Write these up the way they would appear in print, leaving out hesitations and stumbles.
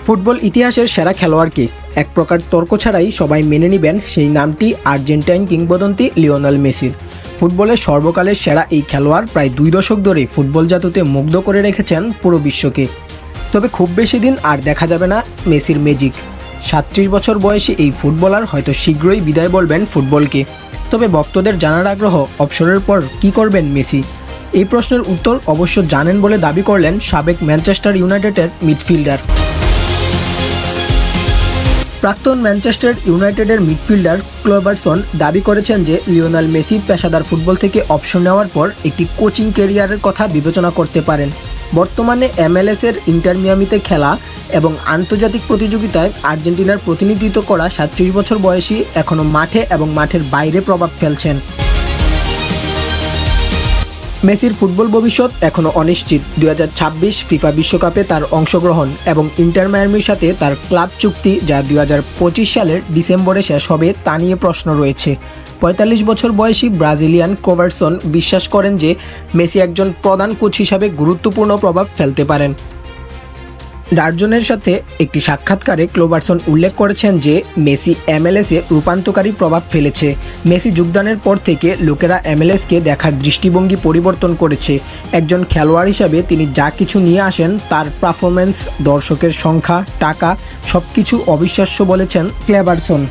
Football ইতিহাসের সেরা খেলোয়াড়কে এক প্রকার তর্ক ছাড়াই সবাই মেনে নেবেন সেই নামটি আর্জেন্টাইন কিংবদন্তি লিওনেল মেসির। ফুটবলের সর্বকালের সেরা এই খেলোয়াড় প্রায় 2 দশক ধরে ফুটবল জাদুতে মুগ্ধ করে রেখেছেন পুরো বিশ্বকে। তবে খুব বেশি দিন আর দেখা যাবে না মেসির ম্যাজিক। 37 বছর বয়সী এই ফুটবলার হয়তো শীঘ্রই বিদায় বলবেন ফুটবলকে। তবে ভক্তদের জানার আগ্রহ, অবসরের পর কী করবেন মেসি? এই প্রশ্নের উত্তর অবশ্য জানেন বলে দাবি করলেন সাবেক ম্যানচেস্টার ইউনাইটেডের মিডফিল্ডার। প্রাক্তন ম্যানচেস্টার ইউনাইটেডের মিডফিল্ডার ক্লোবারসন দাবি করেছেন যে লিওনেল মেসি পেশাদার ফুটবল থেকে অবসর নেওয়ার পর একটি কোচিং ক্যারিয়ারের কথা বিবেচনা করতে পারেন। বর্তমানে MLS-এর ইন্টার মিয়ামিতে খেলা এবং আন্তর্জাতিক প্রতিযোগিতায় আর্জেন্টিনার প্রতিনিধিত্ব করা 37 বছর বয়সী এখনও মাঠে এবং মাঠের বাইরে প্রভাব ফেলছেন। মেসির ফুটবল ভবিষ্যৎ এখনও অনিশ্চিত। 2026 ফিফা বিশ্বকাপে তার অংশগ্রহণ এবং ইন্টার মায়ামির সাথে তার ক্লাব চুক্তি, যা 2025 সালের ডিসেম্বরে শেষ হবে, তা নিয়ে প্রশ্ন রয়েছে। 45 বছর বয়সী ব্রাজিলিয়ান ক্লোবারসন বিশ্বাস করেন যে মেসি একজন প্রধান কোচ হিসাবে গুরুত্বপূর্ণ প্রভাব ফেলতে পারেন। ডারজনের সাথে একটি সাক্ষাৎকারে ক্লোবারসন উল্লেখ করেছেন যে মেসি MLS-এ রূপান্তরকারী প্রভাব ফেলেছে। মেসি যোগদানের পর থেকে লোকেরা MLS-কে দেখার দৃষ্টিভঙ্গি পরিবর্তন করেছে। একজন খেলোয়াড় হিসাবে তিনি যা কিছু নিয়ে আসেন, তার পারফরম্যান্স, দর্শকের সংখ্যা, টাকা, সবকিছু অবিশ্বাস্য বলেছেন ক্লোবারসন।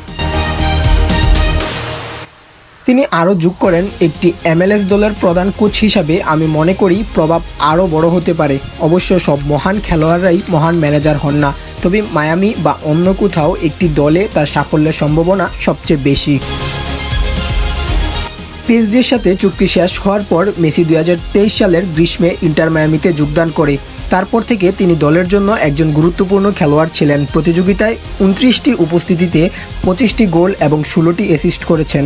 তিনি আরও যোগ করেন, একটি MLS দলের প্রধান কোচ হিসাবে আমি মনে করি প্রভাব আরও বড় হতে পারে। অবশ্য সব মহান খেলোয়াড়রাই মহান ম্যানেজার হন না, তবে মায়ামি বা অন্য কোথাও একটি দলে তার সাফল্যের সম্ভাবনা সবচেয়ে বেশি। পিএসজির সাথে চুক্তি শেষ হওয়ার পর মেসি 2023 সালের গ্রীষ্মে ইন্টার মায়ামিতে যোগদান করে। তারপর থেকে তিনি দলের জন্য একজন গুরুত্বপূর্ণ খেলোয়াড় ছিলেন। প্রতিযোগিতায় 29টি উপস্থিতিতে 25টি গোল এবং 16টি অ্যাসিস্ট করেছেন।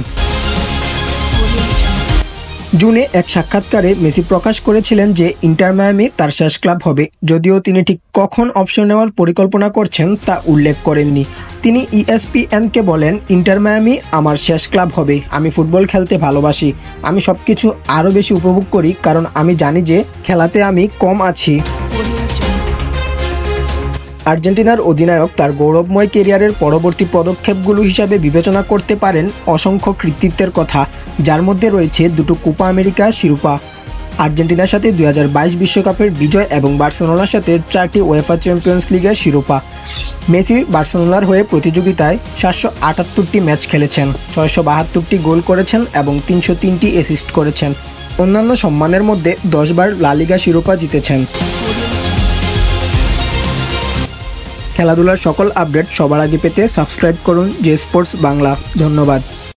জুনে এক সাক্ষাৎকারে মেসি প্রকাশ করেছিলেন যে ইন্টার মায়ামি তার শেষ ক্লাব হবে, যদিও তিনি ঠিক কখন অবসর নেওয়ার পরিকল্পনা করছেন তা উল্লেখ করেননি। তিনি ESPN-কে বলেন, ইন্টার মায়ামি আমার শেষ ক্লাব হবে। আমি ফুটবল খেলতে ভালোবাসি। আমি সবকিছু আরও বেশি উপভোগ করি কারণ আমি জানি যে খেলাতে আমি কম আছি। আর্জেন্টিনার অধিনায়ক তার গৌরবময় ক্যারিয়ারের পরবর্তী পদক্ষেপগুলো হিসাবে বিবেচনা করতে পারেন অসংখ্য কৃতিত্বের কথা, যার মধ্যে রয়েছে 2টো কোপা আমেরিকা শিরোপা, আর্জেন্টিনার সাথে 2022 বিশ্বকাপের বিজয় এবং বার্সেলোনার সাথে 4টি UEFA চ্যাম্পিয়ন্স লিগের শিরোপা। মেসি বার্সেলোনার হয়ে প্রতিযোগিতায় 778টি ম্যাচ খেলেছেন, 672টি গোল করেছেন এবং 303টি অ্যাসিস্ট করেছেন। অন্যান্য সম্মানের মধ্যে 10 বার লা লিগা শিরোপা জিতেছেন। খেলাধুলার সকল আপডেট সবার আগে পেতে সাবস্ক্রাইব করুন জে স্পোর্টস বাংলা। ধন্যবাদ।